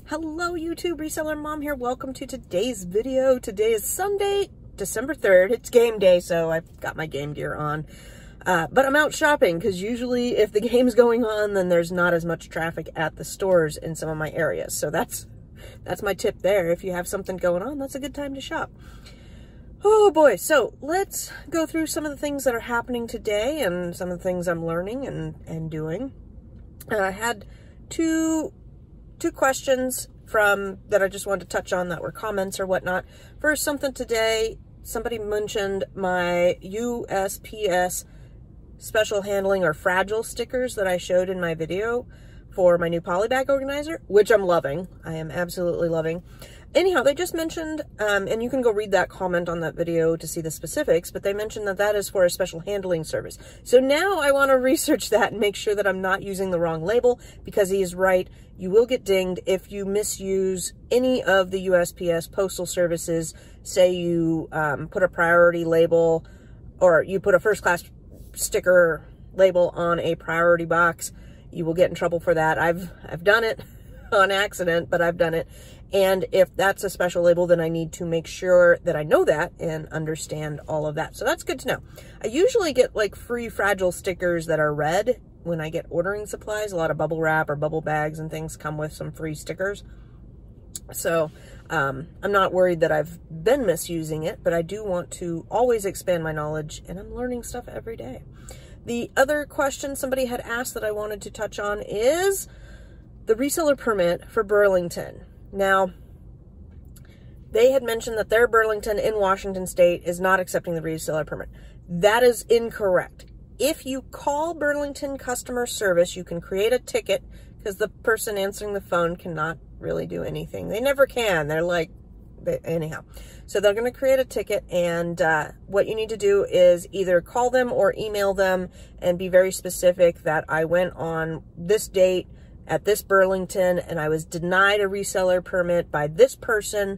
Hello YouTube, Reseller Mom here. Welcome to today's video. Today is Sunday, December 3rd. It's game day, so I've got my game gear on. But I'm out shopping because usually if the game's going on, then there's not as much traffic at the stores in some of my areas. So that's my tip there. If you have something going on, that's a good time to shop. Oh boy, so let's go through some of the things that are happening today and some of the things I'm learning and doing. I had two questions that I just wanted to touch on that were comments or whatnot. First, something today, somebody mentioned my USPS special handling or fragile stickers that I showed in my video for my new polybag organizer, which I'm loving. I am absolutely loving. Anyhow, they just mentioned, and you can go read that comment on that video to see the specifics, but they mentioned that that is for a special handling service. So now I want to research that and make sure that I'm not using the wrong label, because he is right. You will get dinged if you misuse any of the USPS postal services. Say you put a priority label, or you put a first class sticker label on a priority box. You will get in trouble for that. I've done it on accident, but I've done it. And if that's a special label, then I need to make sure that I know that and understand all of that. So that's good to know. I usually get like free fragile stickers that are red when I get ordering supplies. A lot of bubble wrap or bubble bags and things come with some free stickers. So I'm not worried that I've been misusing it, but I do want to always expand my knowledge, and I'm learning stuff every day. The other question somebody had asked that I wanted to touch on is the reseller permit for Burlington. Now, they had mentioned that their Burlington in Washington State is not accepting the reseller permit. That is incorrect. If you call Burlington customer service, you can create a ticket, because the person answering the phone cannot really do anything. They never can. They're like, anyhow. So they're going to create a ticket, and what you need to do is either call them or email them and be very specific that I went on this date at this Burlington and I was denied a reseller permit by this person.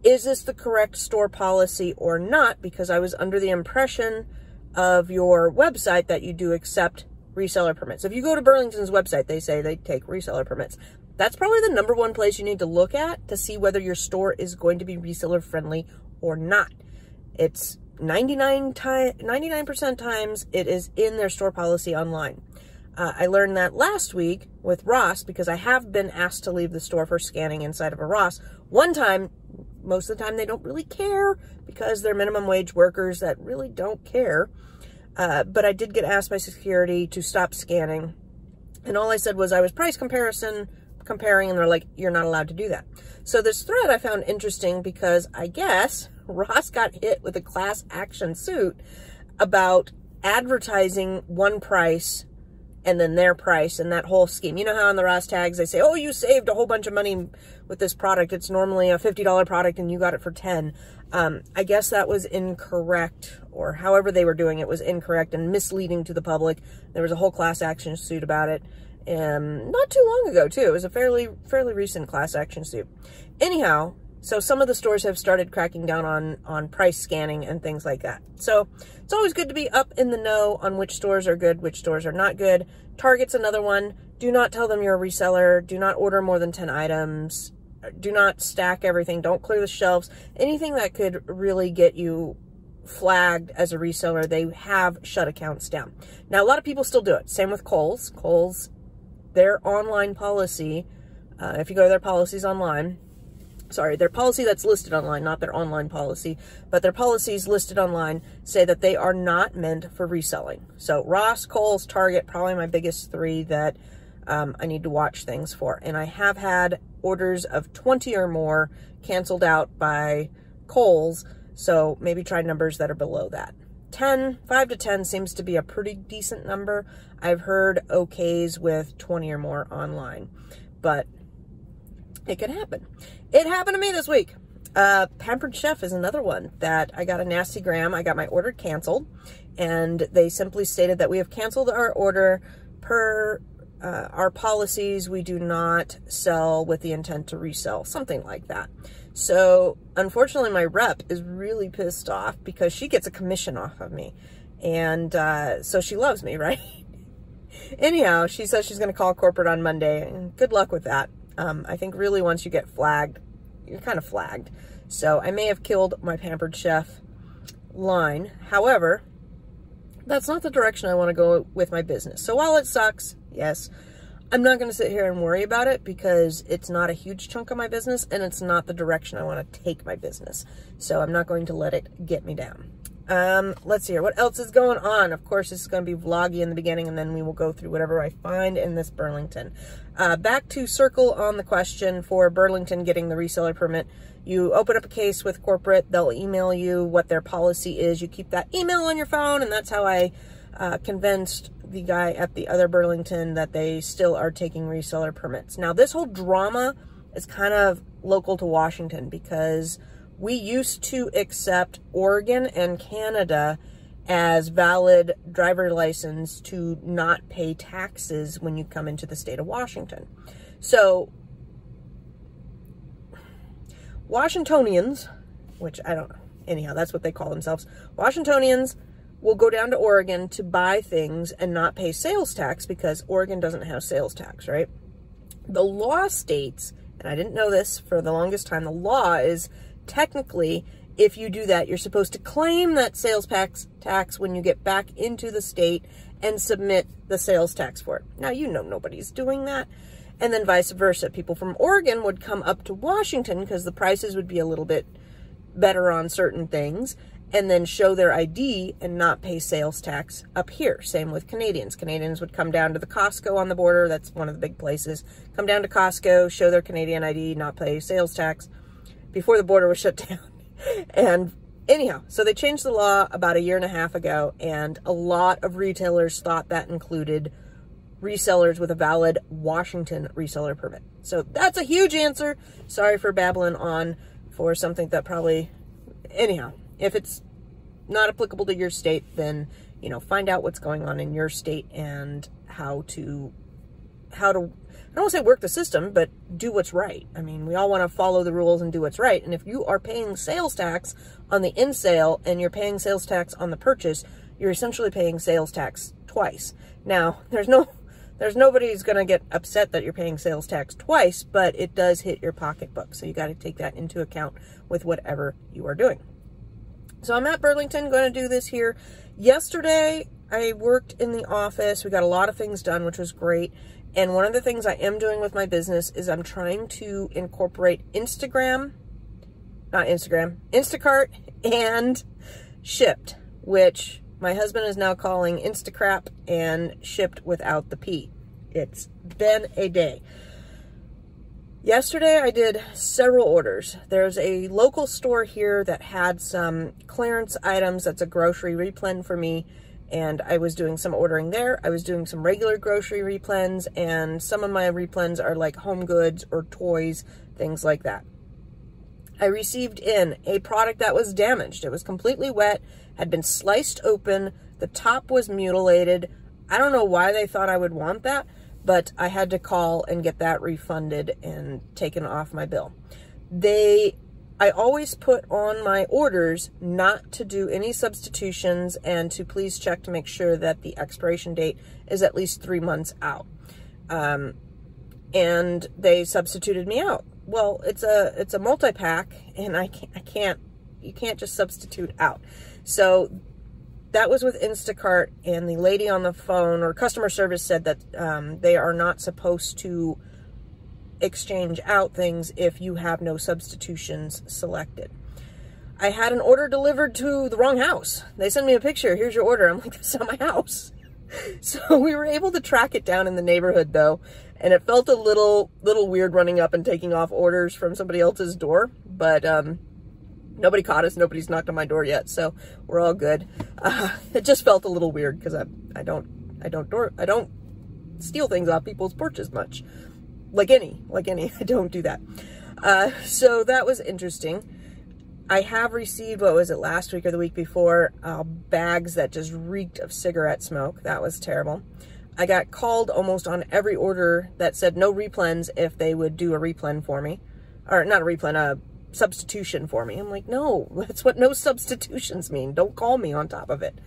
Is this the correct store policy or not? Because I was under the impression of your website that you do accept reseller permits. If you go to Burlington's website, they say they take reseller permits. That's probably the #1 place you need to look at to see whether your store is going to be reseller friendly or not. It's 99% times it is in their store policy online. I learned that last week with Ross, because I have been asked to leave the store for scanning inside of a Ross. One time, most of the time they don't really care because they're minimum wage workers that really don't care. But I did get asked by security to stop scanning. And all I said was I was price comparing, and they're like, you're not allowed to do that. So this thread I found interesting because I guess Ross got hit with a class action suit about advertising one price and then their price and that whole scheme. You know how on the Ross tags they say, oh, you saved a whole bunch of money with this product. It's normally a $50 product and you got it for 10. I guess that was incorrect, or however they were doing it was incorrect and misleading to the public. There was a whole class action suit about it. Not too long ago too. It was a fairly recent class action suit. Anyhow, so some of the stores have started cracking down on price scanning and things like that. So it's always good to be up in the know on which stores are good, which stores are not good. Target's another one. Do not tell them you're a reseller. Do not order more than 10 items. Do not stack everything. Don't clear the shelves. Anything that could really get you flagged as a reseller, they have shut accounts down. Now, a lot of people still do it. Same with Kohl's. Kohl's, their online policy, if you go to their policies online, sorry, their policy that's listed online, not their online policy, but their policies listed online say that they are not meant for reselling. So Ross, Kohl's, Target, probably my biggest three that I need to watch things for. And I have had orders of 20 or more canceled out by Kohl's, so maybe try numbers that are below that. 5 to 10 seems to be a pretty decent number. I've heard okays with 20 or more online, but it can happen. It happened to me this week. Pampered Chef is another one that I got a nasty gram. I got my order canceled, and they simply stated that we have canceled our order per our policies. We do not sell with the intent to resell, something like that. So unfortunately, my rep is really pissed off because she gets a commission off of me. And so she loves me, right? Anyhow, she says she's going to call corporate on Monday, and good luck with that. I think really once you get flagged, you're kind of flagged. So I may have killed my Pampered Chef line. However, that's not the direction I want to go with my business. So while it sucks, yes, I'm not going to sit here and worry about it because it's not a huge chunk of my business and it's not the direction I want to take my business. So I'm not going to let it get me down. Let's see here. What else is going on? Of course, this is going to be vloggy in the beginning, and then we will go through whatever I find in this Burlington. Back to circle on the question for Burlington getting the reseller permit. You open up a case with corporate. They'll email you what their policy is. You keep that email on your phone, and that's how I convinced the guy at the other Burlington that they still are taking reseller permits. Now, this whole drama is kind of local to Washington because we used to accept Oregon and Canada as valid driver license to not pay taxes when you come into the state of Washington. So Washingtonians, which I don't know, anyhow, that's what they call themselves. Washingtonians will go down to Oregon to buy things and not pay sales tax because Oregon doesn't have sales tax, right? The law states, and I didn't know this for the longest time, the law is technically, if you do that, you're supposed to claim that sales tax when you get back into the state and submit the sales tax for it. Now, you know nobody's doing that. And then vice versa. People from Oregon would come up to Washington because the prices would be a little bit better on certain things and then show their ID and not pay sales tax up here. Same with Canadians. Canadians would come down to the Costco on the border. That's one of the big places. Come down to Costco, show their Canadian ID, not pay sales tax before the border was shut down. And anyhow, so they changed the law about 1.5 years ago, and a lot of retailers thought that included resellers with a valid Washington reseller permit. So that's a huge answer. Sorry for babbling on for something that probably, anyhow, if it's not applicable to your state, then, you know, find out what's going on in your state and how to, I don't want to say work the system, but do what's right. I mean, we all want to follow the rules and do what's right. And if you are paying sales tax on the in sale and you're paying sales tax on the purchase, you're essentially paying sales tax twice. Now, there's nobody who's going to get upset that you're paying sales tax twice, but it does hit your pocketbook. So you got to take that into account with whatever you are doing. So I'm at Burlington, going to do this here. Yesterday, I worked in the office. We got a lot of things done, which was great. And one of the things I am doing with my business is I'm trying to incorporate Instacart and Shipped, which my husband is now calling Instacrap and Shipped without the P. It's been a day. Yesterday, I did several orders. There's a local store here that had some clearance items. That's a grocery replen for me. And I was doing some ordering there. I was doing some regular grocery replens, and some of my replens are like home goods or toys, things like that. I received in a product that was damaged. It was completely wet, had been sliced open. The top was mutilated. I don't know why they thought I would want that, but I had to call and get that refunded and taken off my bill. I always put on my orders not to do any substitutions and to please check to make sure that the expiration date is at least 3 months out. And they substituted me out. Well, it's a multi-pack, and you can't just substitute out. So that was with Instacart, and the lady on the phone or customer service said that they are not supposed to exchange out things if you have no substitutions selected. I had an order delivered to the wrong house. They sent me a picture. Here's your order. I'm like, that's not my house. So we were able to track it down in the neighborhood though, and it felt a little weird running up and taking off orders from somebody else's door, but nobody caught us. Nobody's knocked on my door yet, so we're all good. It just felt a little weird because I don't steal things off people's porches much. Like any, I don't do that. So that was interesting. I have received, what was it, last week or the week before, bags that just reeked of cigarette smoke. That was terrible. I got called almost on every order that said no replens if they would do a replen for me. Or not a replen, a substitution for me. I'm like, no, that's what no substitutions mean. Don't call me on top of it.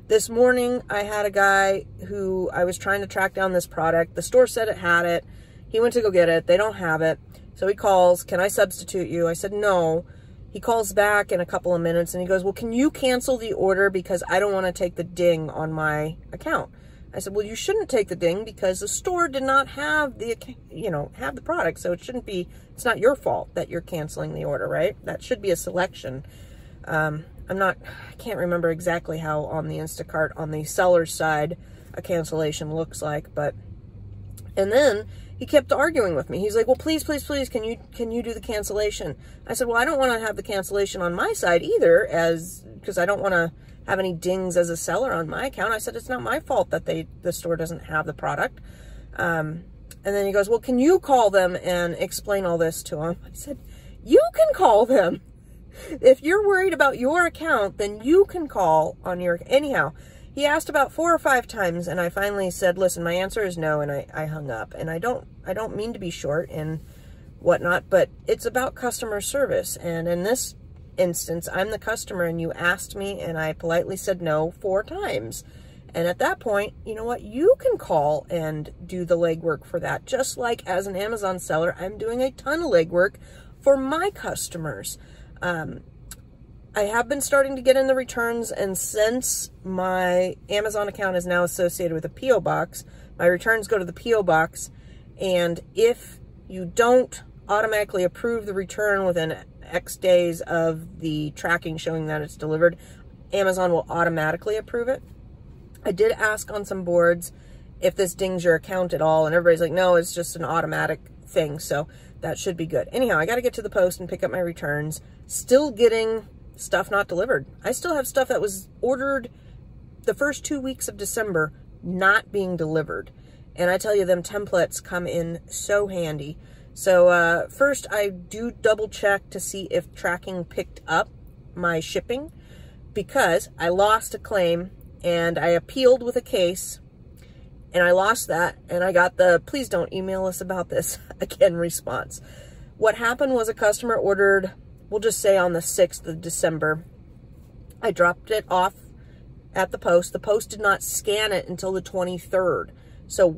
This morning, I had a guy who I was trying to track down this product. The store said it had it. He went to go get it. They don't have it. So he calls, can I substitute you? I said, no. He calls back in a couple of minutes and he goes, well, can you cancel the order because I don't want to take the ding on my account? I said, well, you shouldn't take the ding because the store did not have the, have the product. So it shouldn't be, it's not your fault that you're canceling the order, right? That should be a selection. I can't remember exactly how on the Instacart, on the seller's side, a cancellation looks like, and then he kept arguing with me. He's like, well, please, please, please, can you do the cancellation? I said, well, I don't want to have the cancellation on my side either, because I don't want to have any dings as a seller on my account. I said, it's not my fault that the store doesn't have the product. And then he goes, well, can you call them and explain all this to them? I said, you can call them. If you're worried about your account, then you can call on your, anyhow. He asked about 4 or 5 times, and I finally said, listen, my answer is no, and I hung up. And I don't mean to be short and whatnot, but it's about customer service. And in this instance, I'm the customer, and you asked me, and I politely said no 4 times. And at that point, you know what? You can call and do the legwork for that. Just like as an Amazon seller, I'm doing a ton of legwork for my customers. I have been starting to get in the returns, and since my Amazon account is now associated with a P.O. box, my returns go to the P.O. box, and if you don't automatically approve the return within X days of the tracking showing that it's delivered, Amazon will automatically approve it. I did ask on some boards if this dings your account at all, and everybody's like, no, it's just an automatic thing, so that should be good. Anyhow, I got to get to the post and pick up my returns. Still getting stuff not delivered. I still have stuff that was ordered the first 2 weeks of December not being delivered. And I tell you, them templates come in so handy. So first I do double check to see if tracking picked up my shipping, because I lost a claim and I appealed with a case and I lost that, and I got the please don't email us about this again response. What happened was a customer ordered, we'll just say on the 6th of December. I dropped it off at the post. The post did not scan it until the 23rd. So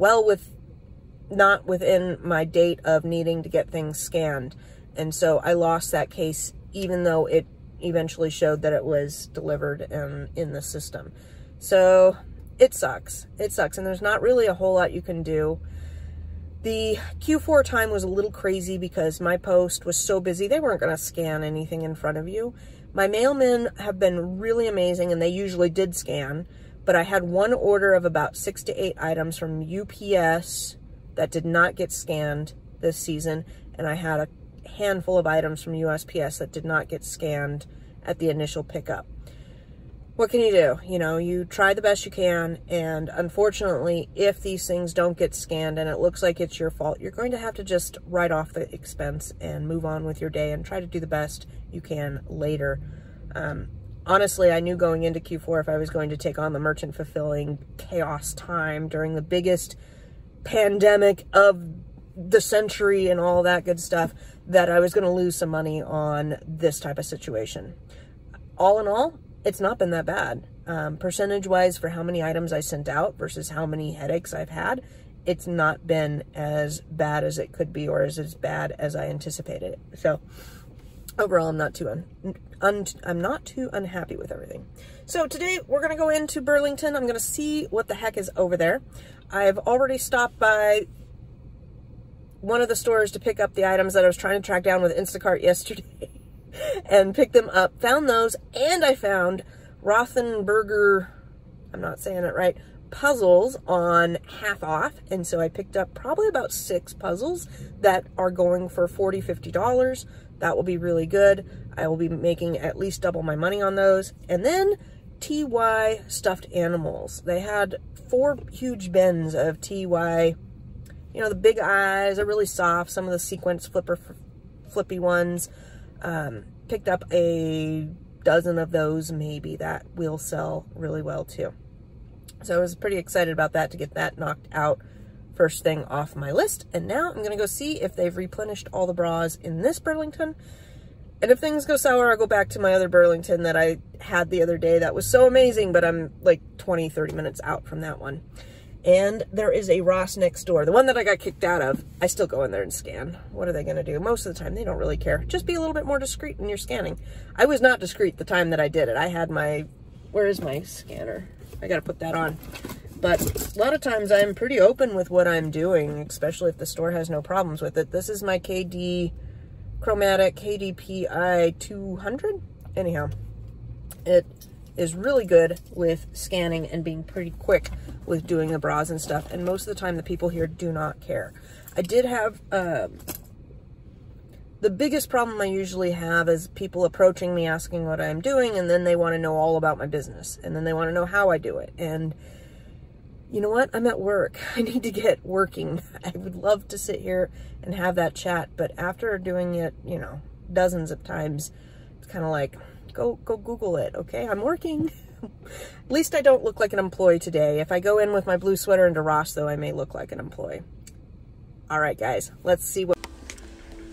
not within my date of needing to get things scanned. And so I lost that case, even though it eventually showed that it was delivered in the system. So it sucks. It sucks. And there's not really a whole lot you can do. The Q4 time was a little crazy because my post was so busy. They weren't going to scan anything in front of you. My mailmen have been really amazing, and they usually did scan. But I had one order of about 6 to 8 items from UPS that did not get scanned this season. And I had a handful of items from USPS that did not get scanned at the initial pickup. What can you do? You know, you try the best you can, and unfortunately, if these things don't get scanned and it looks like it's your fault, you're going to have to just write off the expense and move on with your day and try to do the best you can later. Honestly, I knew going into Q4 if I was going to take on the merchant fulfilling chaos time during the biggest pandemic of the century and all that good stuff, that I was going to lose some money on this type of situation. All in all, it's not been that bad. Percentage-wise, for how many items I sent out versus how many headaches I've had, it's not been as bad as it could be, or as bad as I anticipated it. So overall, I'm not too unhappy with everything. So today we're going to go into Burlington. I'm going to see what the heck is over there. I've already stopped by one of the stores to pick up the items that I was trying to track down with Instacart yesterday. And picked them up, found those, and I found Rothenberger, I'm not saying it right, puzzles on half off. And so I picked up probably about 6 puzzles that are going for $40, $50. That will be really good. I will be making at least double my money on those. And then TY stuffed animals. They had 4 huge bins of TY. You know, the big eyes are really soft. Some of the sequence flippy ones. Picked up a dozen of those, maybe, that will sell really well too. So I was pretty excited about that, to get that knocked out first thing off my list. And now I'm going to go see if they've replenished all the bras in this Burlington. And if things go sour, I'll go back to my other Burlington that I had the other day. That was so amazing, but I'm like 20, 30 minutes out from that one. And there is a Ross next door. The one that I got kicked out of, I still go in there and scan. What are they going to do? Most of the time, they don't really care. Just be a little bit more discreet when you're scanning. I was not discreet the time that I did it. I had my, where is my scanner? I got to put that on. But a lot of times I'm pretty open with what I'm doing, especially if the store has no problems with it. This is my KD Chromatic KDPI 200. Anyhow, it is really good with scanning and being pretty quick with doing the bras and stuff. And most of the time, the people here do not care. I did have, the biggest problem I usually have is people approaching me asking what I'm doing, and then they want to know all about my business. And then they want to know how I do it. And you know what? I'm at work. I need to get working. I would love to sit here and have that chat. But after doing it, you know, dozens of times, it's kind of like, go Google it, okay? I'm working. At least I don't look like an employee today. If I go in with my blue sweater into Ross, though, I may look like an employee. All right, guys, let's see what...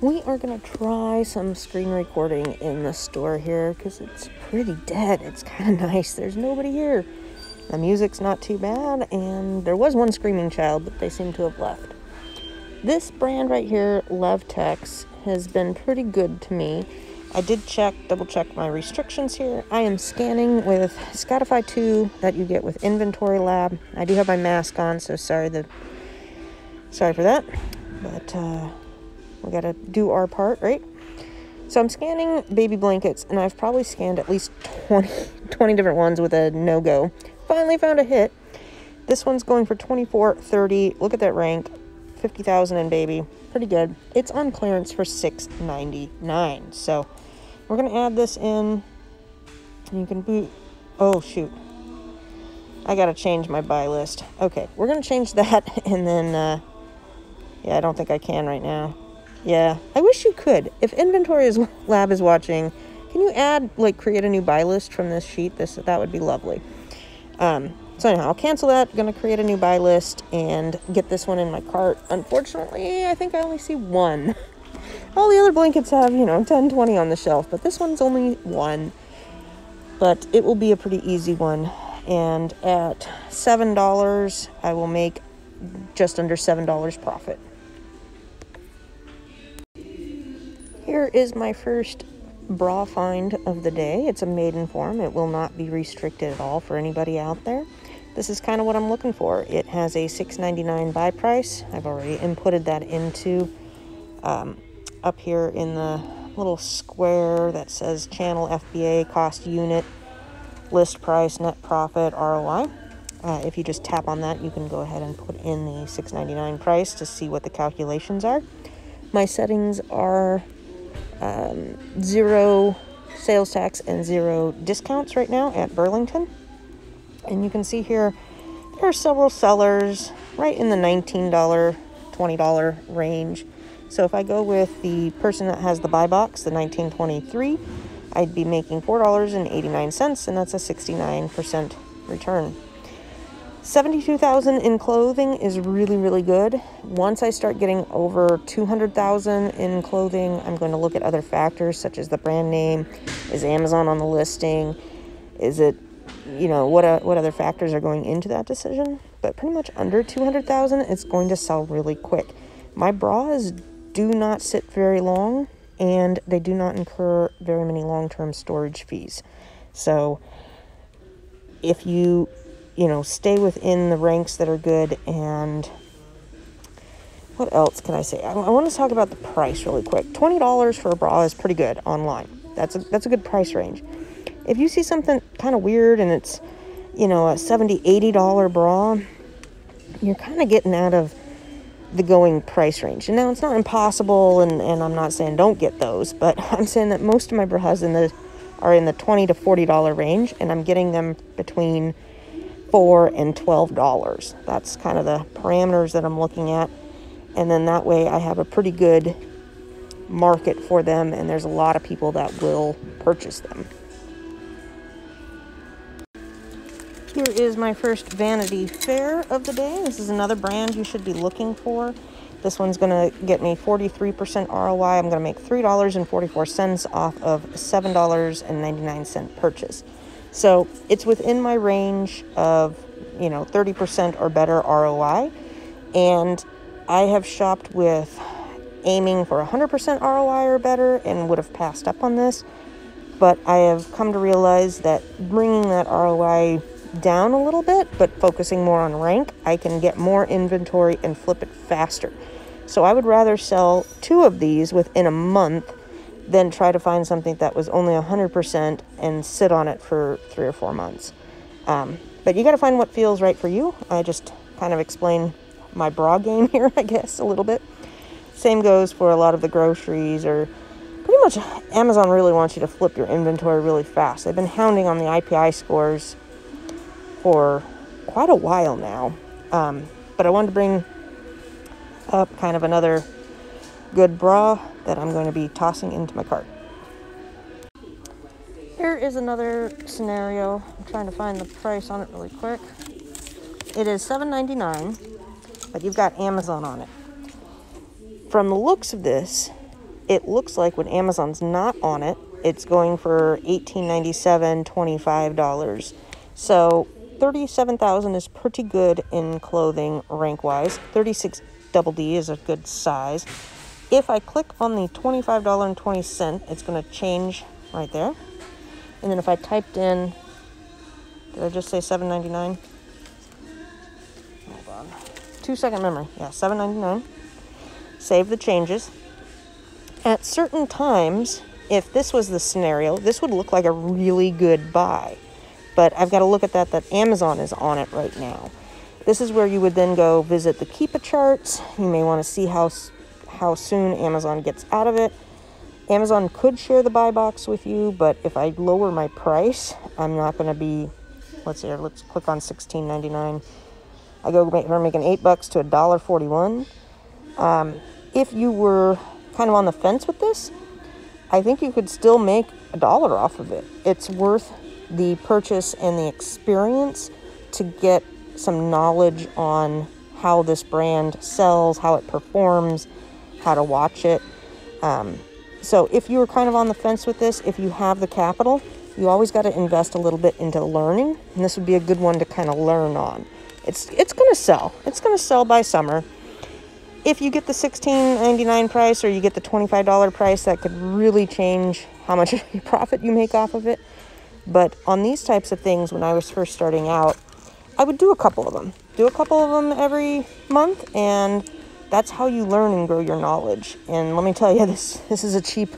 We are going to try some screen recording in the store here because it's pretty dead. It's kind of nice. There's nobody here. The music's not too bad, and there was one screaming child, but they seem to have left. This brand right here, Playtex, has been pretty good to me. I did double check my restrictions here. I am scanning with Scotify 2 that you get with Inventory Lab. I do have my mask on, so sorry for that. But we gotta do our part, right? So I'm scanning baby blankets, and I've probably scanned at least 20 different ones with a no-go. Finally found a hit. This one's going for $24.30. Look at that rank. $50,000 in baby. Pretty good. It's on clearance for $6.99. So we're going to add this in. You can boot. Oh, shoot. I got to change my buy list. Okay, we're going to change that. And then, yeah, I don't think I can right now. Yeah, I wish you could. If Inventory Lab is watching, can you add, like, create a new buy list from this sheet? That would be lovely. So anyhow, I'll cancel that. Going to create a new buy list and get this one in my cart. Unfortunately, I think I only see one. All the other blankets have, you know, 10, 20 on the shelf, but this one's only one. But it will be a pretty easy one. And at $7, I will make just under $7 profit. Here is my first bra find of the day. It's a maiden form. It will not be restricted at all for anybody out there. This is kind of what I'm looking for. It has a $6.99 buy price. I've already inputted that into up here in the little square that says channel FBA, cost unit, list price, net profit, ROI. If you just tap on that, you can go ahead and put in the $6.99 price to see what the calculations are. My settings are 0 sales tax and 0 discounts right now at Burlington. And you can see here, there are several sellers right in the $19, $20 range. So if I go with the person that has the buy box, the $19.23, I'd be making $4.89, and that's a 69% return. $72,000 in clothing is really, really good. Once I start getting over $200,000 in clothing, I'm going to look at other factors such as the brand name. Is Amazon on the listing? Is it, you know, what other factors are going into that decision? But pretty much under $200,000, it's going to sell really quick. My bras do not sit very long, and they do not incur very many long-term storage fees. So if you know, stay within the ranks that are good. And what else can I say? I want to talk about the price really quick. $20 for a bra is pretty good online. That's a good price range. If you see something kind of weird and it's, you know, a $70, $80 bra, you're kind of getting out of the going price range. And now it's not impossible, and I'm not saying don't get those, but I'm saying that most of my bras are in the $20 to $40 range, and I'm getting them between $4 and $12. That's kind of the parameters that I'm looking at. And then that way I have a pretty good market for them, and there's a lot of people that will purchase them. Here is my first Vanity Fair of the day. This is another brand you should be looking for. This one's going to get me 43% ROI. I'm going to make $3.44 off of $7.99 purchase. So it's within my range of 30% or better ROI. And I have shopped with aiming for 100% ROI or better and would have passed up on this. But I have come to realize that bringing that ROI down a little bit, but focusing more on rank, I can get more inventory and flip it faster. So I would rather sell 2 of these within a month than try to find something that was only 100% and sit on it for 3 or 4 months. But you got to find what feels right for you. I just kind of explain my bra game here, I guess, a little bit. Same goes for a lot of the groceries, or pretty much Amazon really wants you to flip your inventory really fast. They've been hounding on the IPI scores for quite a while now. But I wanted to bring up kind of another good bra that I'm going to be tossing into my cart. Here is another scenario. I'm trying to find the price on it really quick. It is $7.99, but you've got Amazon on it. From the looks of this, it looks like when Amazon's not on it, it's going for $18.97, $25. So $37,000 is pretty good in clothing rank-wise. 36 double D is a good size. If I click on the $25.20, it's going to change right there. And then if I typed in, did I just say $7.99? Hold on. 2-second memory. Yeah, $7.99. Save the changes. At certain times, if this was the scenario, this would look like a really good buy. But I've got to look at that Amazon is on it right now. This is where you would then go visit the Keepa charts. You may want to see how soon Amazon gets out of it. Amazon could share the buy box with you, but if I lower my price, I'm not going to be, let's click on $16.99. I go from making $8 to $1.41. If you were kind of on the fence with this, I think you could still make $1 off of it. It's worth the purchase and the experience to get some knowledge on how this brand sells, how it performs, how to watch it. So if you were kind of on the fence with this, if you have the capital, you always got to invest a little bit into learning, and this would be a good one to kind of learn on. It's going to sell. It's going to sell by summer. If you get the $16.99 price or you get the $25 price, that could really change how much profit you make off of it. But on these types of things, when I was first starting out, I would do a couple of them. Every month, and that's how you learn and grow your knowledge. And let me tell you, this is a cheap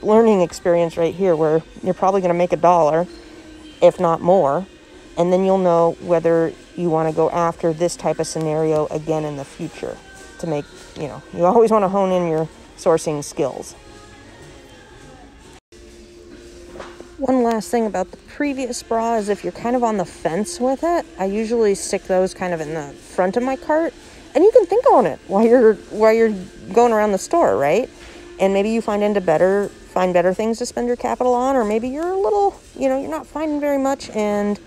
learning experience right here, where you're probably going to make $1, if not more, and then you'll know whether you want to go after this type of scenario again in the future. To make, you always want to hone in your sourcing skills. One last thing about the previous bra is if you're kind of on the fence with it, I usually stick those kind of in the front of my cart, and you can think on it while you're going around the store, right? And maybe you find better things to spend your capital on, or maybe you're a little, you're not finding very much, and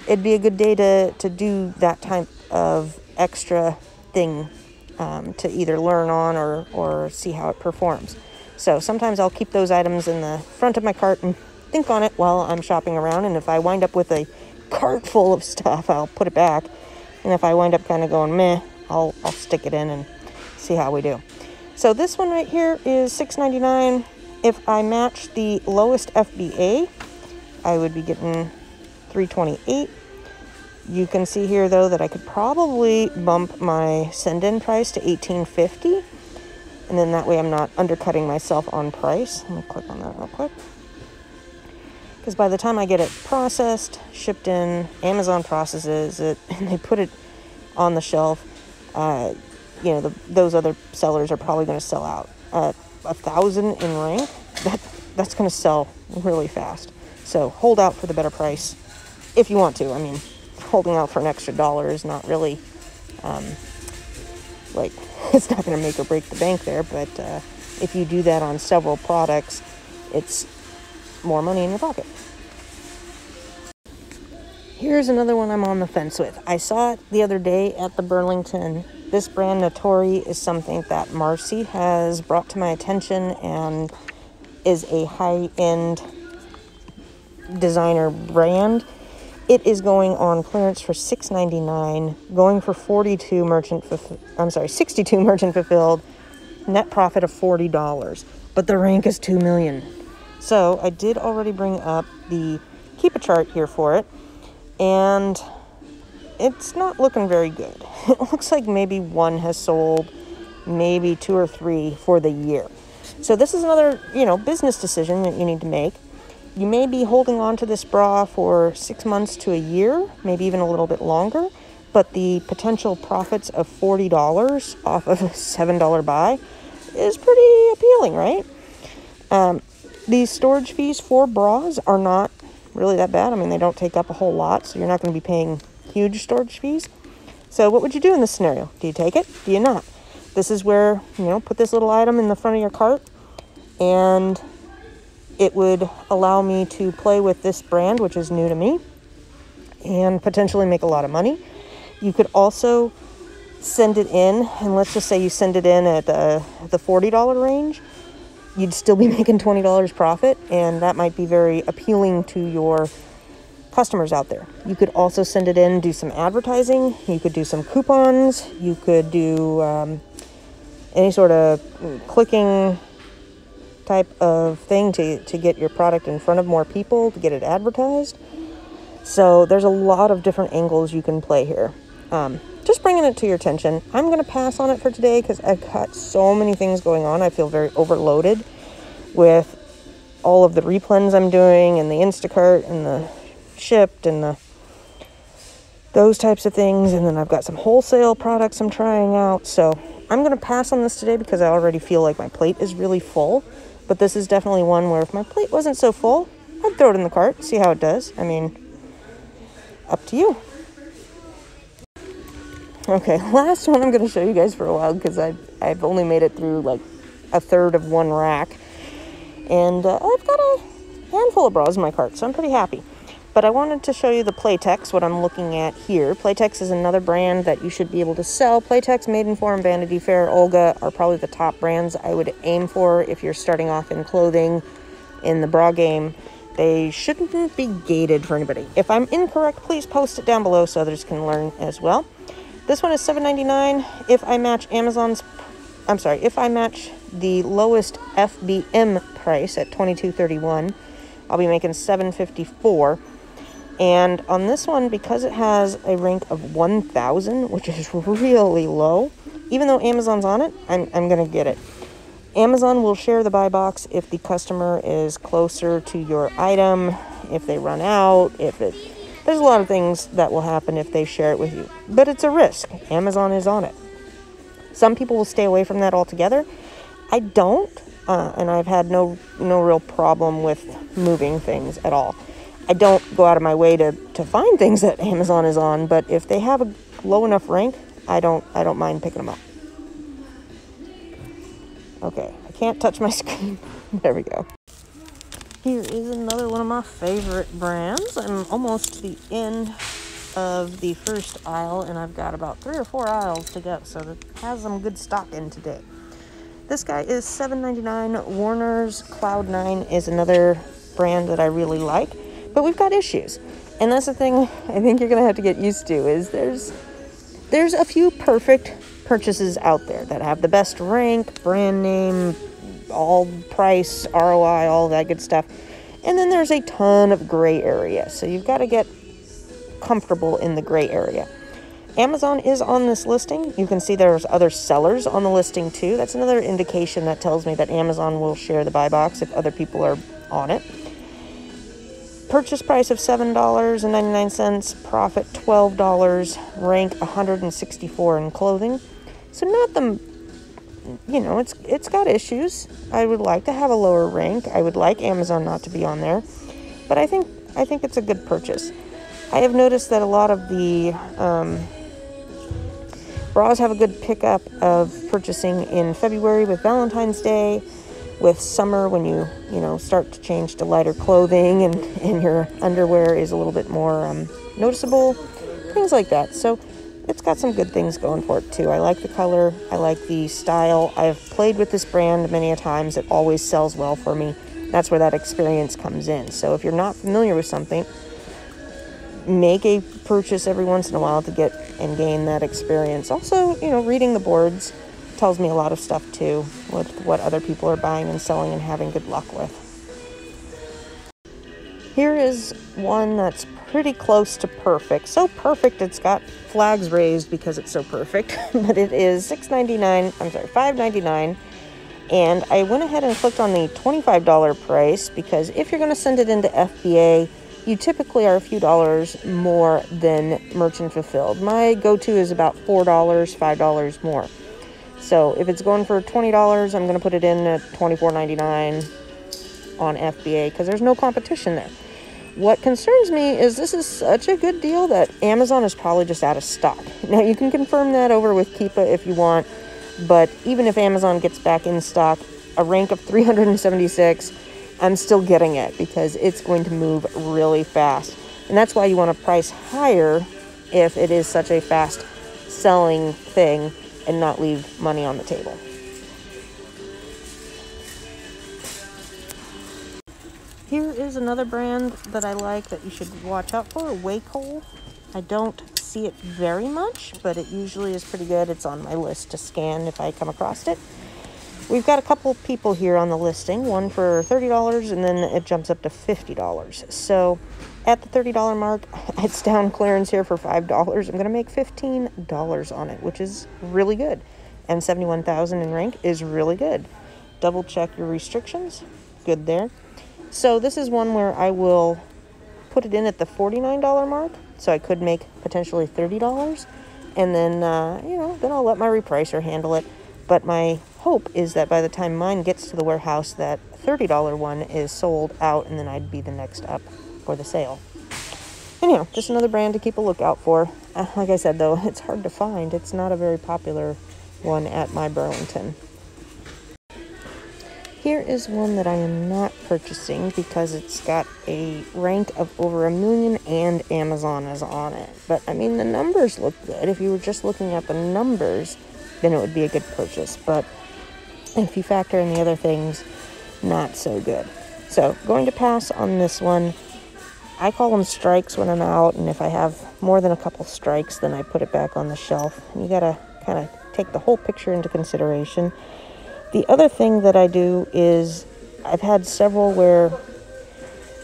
it'd be a good day to do that type of extra thing to either learn on or see how it performs. So sometimes I'll keep those items in the front of my cart and think on it while I'm shopping around, and if I wind up with a cart full of stuff, I'll put it back, and if I wind up kind of going meh, I'll stick it in and see how we do. So this one right here is $6.99. If I match the lowest FBA, I would be getting $3.28. You can see here though that I could probably bump my send-in price to $18.50, and then that way I'm not undercutting myself on price. Let me click on that real quick. Because by the time I get it processed, shipped in, Amazon processes it, and they put it on the shelf, those other sellers are probably going to sell out. 1,000 in rank, that's going to sell really fast. So hold out for the better price if you want to. I mean, holding out for an extra $1 is not really, it's not going to make or break the bank there, but if you do that on several products, it's more money in your pocket. Here's another one I'm on the fence with. I saw it the other day at the Burlington. This brand, Natori, is something that Marcy has brought to my attention and is a high-end designer brand. It is going on clearance for $6.99, going for 62 merchant fulfilled, net profit of $40. But the rank is 2 million. So I did already bring up the keep a chart here for it, and it's not looking very good. It looks like maybe one has sold, maybe 2 or 3 for the year. So this is another, business decision that you need to make. You may be holding on to this bra for 6 months to a year, maybe even a little bit longer, but the potential profits of $40 off of a $7 buy is pretty appealing, right? These storage fees for bras are not really that bad. I mean, they don't take up a whole lot, so you're not going to be paying huge storage fees. So what would you do in this scenario? Do you take it? Do you not? This is where, put this little item in the front of your cart, and it would allow me to play with this brand, which is new to me, and potentially make a lot of money. You could also send it in, and let's just say you send it in at the $40 range. You'd still be making $20 profit, and that might be very appealing to your customers out there. You could also send it in, do some advertising. You could do some coupons. You could do any sort of clicking type of thing to get your product in front of more people, to get it advertised. So there's a lot of different angles you can play here. Just bringing it to your attention. I'm going to pass on it for today because I've got so many things going on. I feel very overloaded with all of the replens I'm doing, and the Instacart, and the shipped, and those types of things. And then I've got some wholesale products I'm trying out. So I'm going to pass on this today because I already feel like my plate is really full. But this is definitely one where if my plate wasn't so full, I'd throw it in the cart, see how it does. I mean, up to you. Okay, last one I'm going to show you guys for a while because I've only made it through like a third of one rack. And I've got a handful of bras in my cart, so I'm pretty happy. But I wanted to show you the Playtex, what I'm looking at here. Playtex is another brand that you should be able to sell. Playtex, Maidenform, Vanity Fair, Olga are probably the top brands I would aim for if you're starting off in clothing in the bra game. They shouldn't be gated for anybody. If I'm incorrect, please post it down below so others can learn as well. This one is $7.99. If I match if I match the lowest FBM price at $22.31, I'll be making $7.54. And on this one, because it has a rank of 1,000, which is really low, even though Amazon's on it, I'm going to get it. Amazon will share the buy box if the customer is closer to your item, if they run out, there's a lot of things that will happen if they share it with you. But it's a risk. Amazon is on it. Some people will stay away from that altogether. I don't, and I've had no real problem with moving things at all. I don't go out of my way to find things that Amazon is on, but if they have a low enough rank, I don't mind picking them up. Okay, I can't touch my screen. There we go. Here is another one of my favorite brands. I'm almost to the end of the first aisle, and I've got about 3 or 4 aisles to go, so it has some good stock in today. This guy is $7.99. Warner's Cloud9 is another brand that I really like, but we've got issues. And that's the thing I think you're going to have to get used to, is there's a few perfect purchases out there that have the best rank, brand name, all price, ROI, all that good stuff. And then there's a ton of gray area. So you've got to get comfortable in the gray area. Amazon is on this listing. You can see there's other sellers on the listing too. That's another indication that tells me that Amazon will share the buy box if other people are on it. Purchase price of $7.99, profit $12, rank 164 in clothing. So not the, it's got issues. I would like to have a lower rank. I would like Amazon not to be on there, but I think it's a good purchase. I have noticed that a lot of the bras have a good pickup of purchasing in February with Valentine's Day, with summer when you start to change to lighter clothing and your underwear is a little bit more noticeable, things like that. So it's got some good things going for it too. I like the color, I like the style. I've played with this brand many a times. It always sells well for me. That's where that experience comes in. So if you're not familiar with something, make a purchase every once in a while to get and gain that experience. Also, you know, reading the boards tells me a lot of stuff too, with what other people are buying and selling and having good luck with. Here is one that's pretty close to perfect. So perfect it's got flags raised because it's so perfect, but it is $5.99. And I went ahead and clicked on the $25 price because if you're going to send it into FBA, you typically are a few dollars more than merchant fulfilled. My go-to is about $4, $5 more. So if it's going for $20, I'm going to put it in at $24.99 on FBA because there's no competition there. What concerns me is this is such a good deal that Amazon is probably just out of stock. Now, you can confirm that over with Keepa if you want, but even if Amazon gets back in stock, a rank of 376, I'm still getting it because it's going to move really fast. And that's why you want to price higher if it is such a fast selling thing and not leave money on the table. Here is another brand that I like that you should watch out for, Wakehole. I don't see it very much, but it usually is pretty good. It's on my list to scan if I come across it. We've got a couple people here on the listing, one for $30 and then it jumps up to $50. So at the $30 mark, it's down clearance here for $5. I'm going to make $15 on it, which is really good. And 71,000 in rank is really good. Double check your restrictions. Good there. So this is one where I will put it in at the $49 mark. So I could make potentially $30. And then, then I'll let my repricer handle it. But my hope is that by the time mine gets to the warehouse, that $30 one is sold out, and then I'd be the next up for the sale. Anyhow, just another brand to keep a lookout for. Like I said, though, it's hard to find. It's not a very popular one at my Burlington. Here is one that I am not purchasing because it's got a rank of over 1 million and Amazon is on it. But, I mean, the numbers look good. If you were just looking at the numbers, then it would be a good purchase. But if you factor in the other things, not so good. So, going to pass on this one. I call them strikes when I'm out, and if I have more than a couple strikes, then I put it back on the shelf. You gotta kind of take the whole picture into consideration. The other thing that I do is I've had several where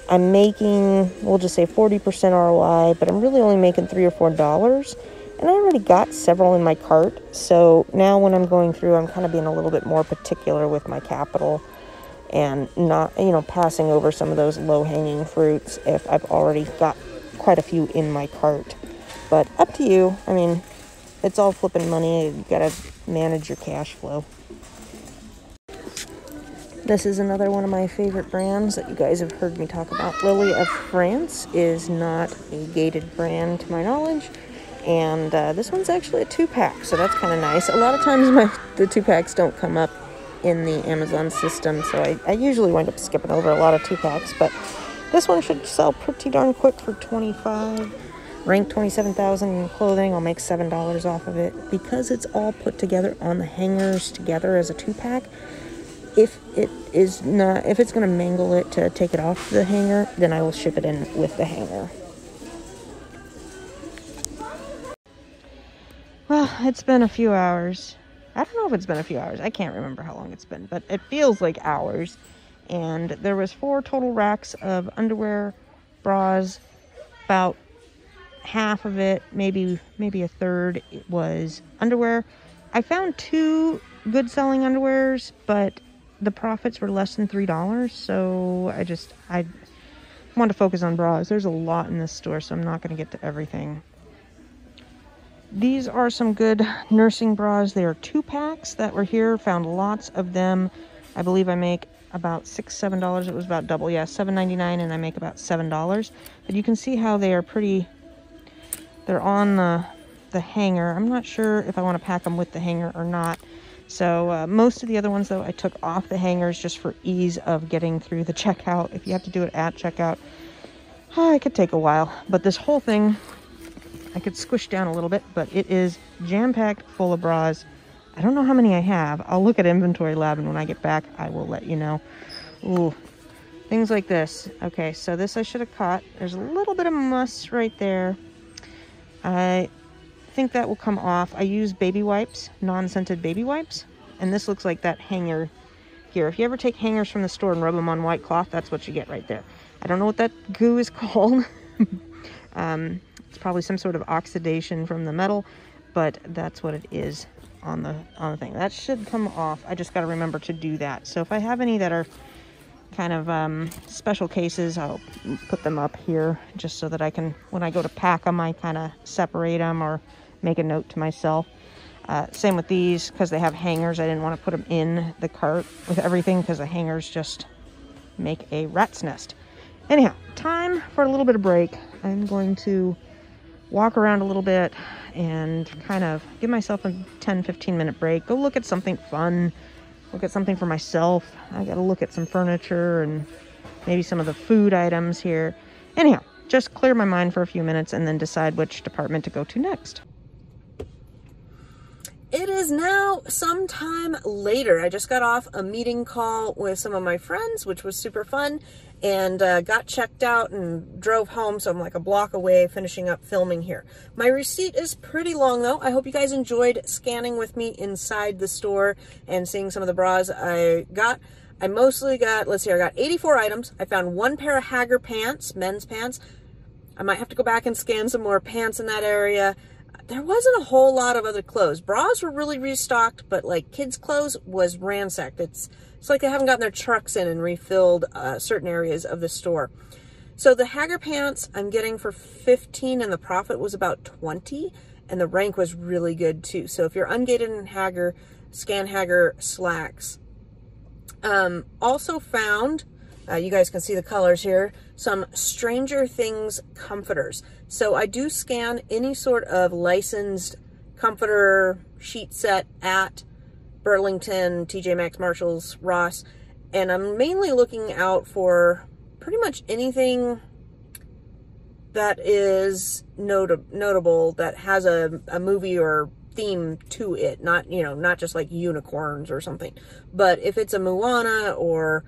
I'm making, we'll just say 40% ROI, but I'm really only making $3 or $4. And I already got several in my cart. So now when I'm going through, I'm kind of being a little bit more particular with my capital and not, passing over some of those low-hanging fruits if I've already got quite a few in my cart. But up to you. I mean, it's all flipping money. You got to manage your cash flow. This is another one of my favorite brands that you guys have heard me talk about. Lily of France is not a gated brand to my knowledge. And this one's actually a 2-pack, so that's kind of nice. A lot of times the 2-packs don't come up in the Amazon system, so I usually wind up skipping over a lot of 2-packs. But this one should sell pretty darn quick for $25. Rank 27,000 in clothing. I'll make $7 off of it. Because it's all put together on the hangers together as a 2-pack, if it's going to mangle it to take it off the hanger, then I will ship it in with the hanger. Well, it's been a few hours. I don't know if it's been a few hours. I can't remember how long it's been, but it feels like hours. And there was 4 total racks of underwear, bras. About half of it, maybe a third, it was underwear. I found 2 good selling underwears, but the profits were less than $3, so I want to focus on bras. There's a lot in this store, so I'm not going to get to everything. These are some good nursing bras. They are 2-packs that were here. Found lots of them. I believe I make about $6, $7. It was about double. Yeah, $7.99, and I make about $7. But you can see how they are pretty. They're on the hanger. I'm not sure if I want to pack them with the hanger or not. So most of the other ones, though, I took off the hangers just for ease of getting through the checkout. If you have to do it at checkout, it could take a while. But this whole thing, I could squish down a little bit, but it is jam-packed full of bras. I don't know how many I have. I'll look at Inventory Lab, and when I get back, I will let you know. Ooh, Things like this. Okay, so this I should have caught. There's a little bit of muss right there. I think that will come off. I use baby wipes, non-scented baby wipes. And this looks like that hanger here. If you ever take hangers from the store and rub them on white cloth, that's what you get right there. I don't know what that goo is called. It's probably some sort of oxidation from the metal, but that's what it is on the thing. That should come off. I just got to remember to do that. So if I have any that are kind of special cases, I'll put them up here just so that I can, when I go to pack them, I kind of separate them or make a note to myself. Same with these, because they have hangers. I didn't want to put them in the cart with everything because the hangers just make a rat's nest. Anyhow, time for a little bit of break. I'm going to walk around a little bit and kind of give myself a 10-15 minute break. Go look at something fun. Look at something for myself. I got to look at some furniture and maybe some of the food items here. Anyhow, just clear my mind for a few minutes and then decide which department to go to next. It is now sometime later. I just got off a meeting call with some of my friends, which was super fun, and got checked out and drove home. So I'm like a block away finishing up filming here. My receipt is pretty long though. I hope you guys enjoyed scanning with me inside the store and seeing some of the bras I got. I mostly got, let's see, I got 84 items. I found one pair of Hager pants, men's pants. I might have to go back and scan some more pants in that area. There wasn't a whole lot of other clothes. Bras were really restocked, but like kids' clothes was ransacked. It's like they haven't gotten their trucks in and refilled certain areas of the store. So the Hager pants I'm getting for $15 and the profit was about $20, and the rank was really good too. So if you're ungated in Hager, scan Hager slacks. Also found, you guys can see the colors here, some Stranger Things comforters. So I do scan any sort of licensed comforter sheet set at Burlington, TJ Maxx, Marshalls, Ross, and I'm mainly looking out for pretty much anything that is notable that has a movie or theme to it, not, you know, not just like unicorns or something. But if it's a Moana or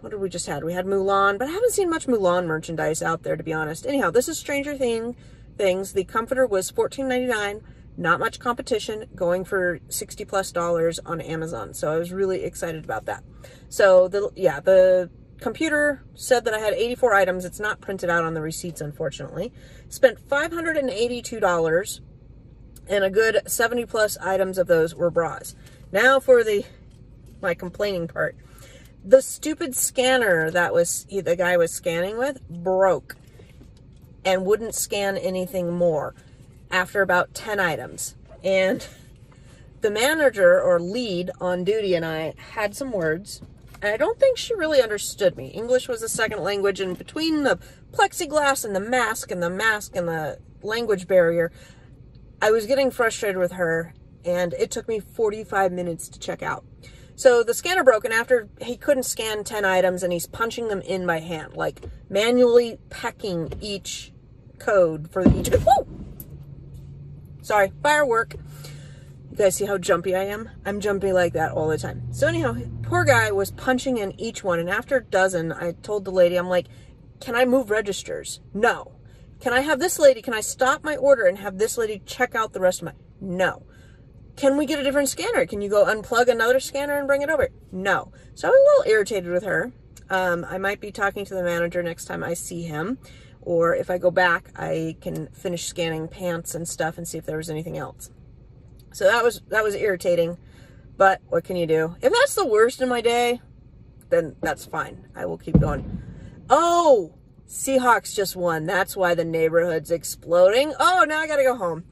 what did we just had? We had Mulan, but I haven't seen much Mulan merchandise out there, to be honest. Anyhow, this is Stranger Things. The comforter was $14.99. Not much competition, going for $60+ on Amazon. So I was really excited about that. So the computer said that I had 84 items. It's not printed out on the receipts, unfortunately. Spent $582, and a good 70+ items of those were bras. Now for my complaining part. The stupid scanner that the guy was scanning with broke and wouldn't scan anything more after about 10 items. And the manager or lead on duty and I had some words, and I don't think she really understood me. English was a second language, and between the plexiglass and the mask and the language barrier, I was getting frustrated with her, and it took me 45 minutes to check out. So the scanner broke, and after he couldn't scan 10 items, and he's punching them in by hand, like manually pecking each code for each. Whoa! Sorry, firework. You guys see how jumpy I am? I'm jumpy like that all the time. So anyhow, poor guy was punching in each one, and after a dozen, I told the lady, I'm like, can I move registers? No. Can I have this lady, can I stop my order and have this lady check out the rest of my, no. Can we get a different scanner? Can you go unplug another scanner and bring it over? No. So I was a little irritated with her. I might be talking to the manager next time I see him, or if I go back, I can finish scanning pants and stuff and see if there was anything else. So that was irritating, but what can you do? If that's the worst in my day, then that's fine. I will keep going. Oh, Seahawks just won. That's why the neighborhood's exploding. Oh, now I gotta go home.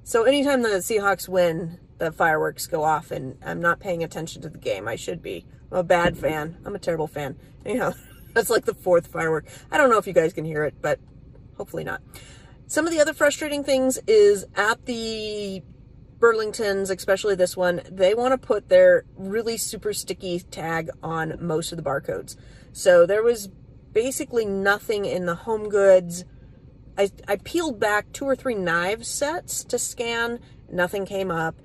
So anytime the Seahawks win, the fireworks go off, and I'm not paying attention to the game. I should be. I'm a bad fan. I'm a terrible fan. Anyhow, that's like the fourth firework. I don't know if you guys can hear it, but hopefully not. Some of the other frustrating things is at the Burlingtons, especially this one, they want to put their really super sticky tag on most of the barcodes. So there was basically nothing in the home goods. I peeled back 2 or 3 knife sets to scan. Nothing came up.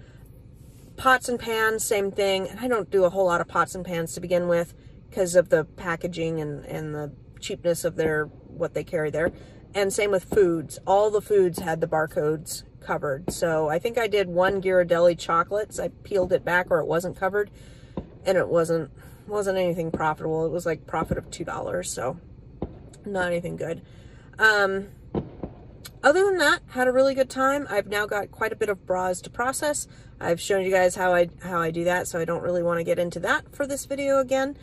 Pots and pans, same thing. And I don't do a whole lot of pots and pans to begin with. because of the packaging and the cheapness of what they carry there. And same with foods. All the foods had the barcodes covered. So I think I did one Ghirardelli chocolates. I peeled it back, or it wasn't covered, and it wasn't anything profitable. It was like profit of $2, so not anything good. Other than that, had a really good time. I've now got quite a bit of bras to process. I've shown you guys how I do that, so I don't really want to get into that for this video again.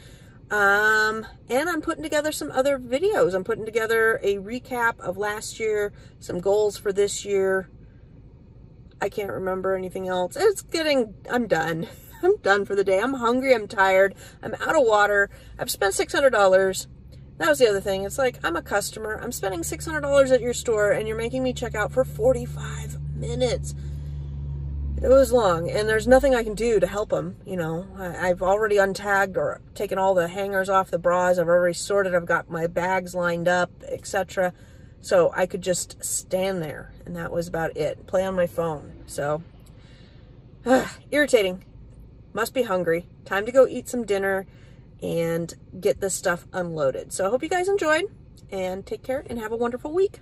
And I'm putting together some other videos. I'm putting together a recap of last year, some goals for this year. I can't remember anything else. I'm done. I'm done for the day. I'm hungry. I'm tired. I'm out of water. I've spent $600. That was the other thing. It's like, I'm a customer. I'm spending $600 at your store, and you're making me check out for 45 minutes. It was long, and there's nothing I can do to help them. You know, I've already untagged or taken all the hangers off the bras. I've already sorted. I've got my bags lined up, etc. So I could just stand there, and that was about it. Play on my phone. So, irritating. Must be hungry. Time to go eat some dinner and get this stuff unloaded. So I hope you guys enjoyed, and take care and have a wonderful week.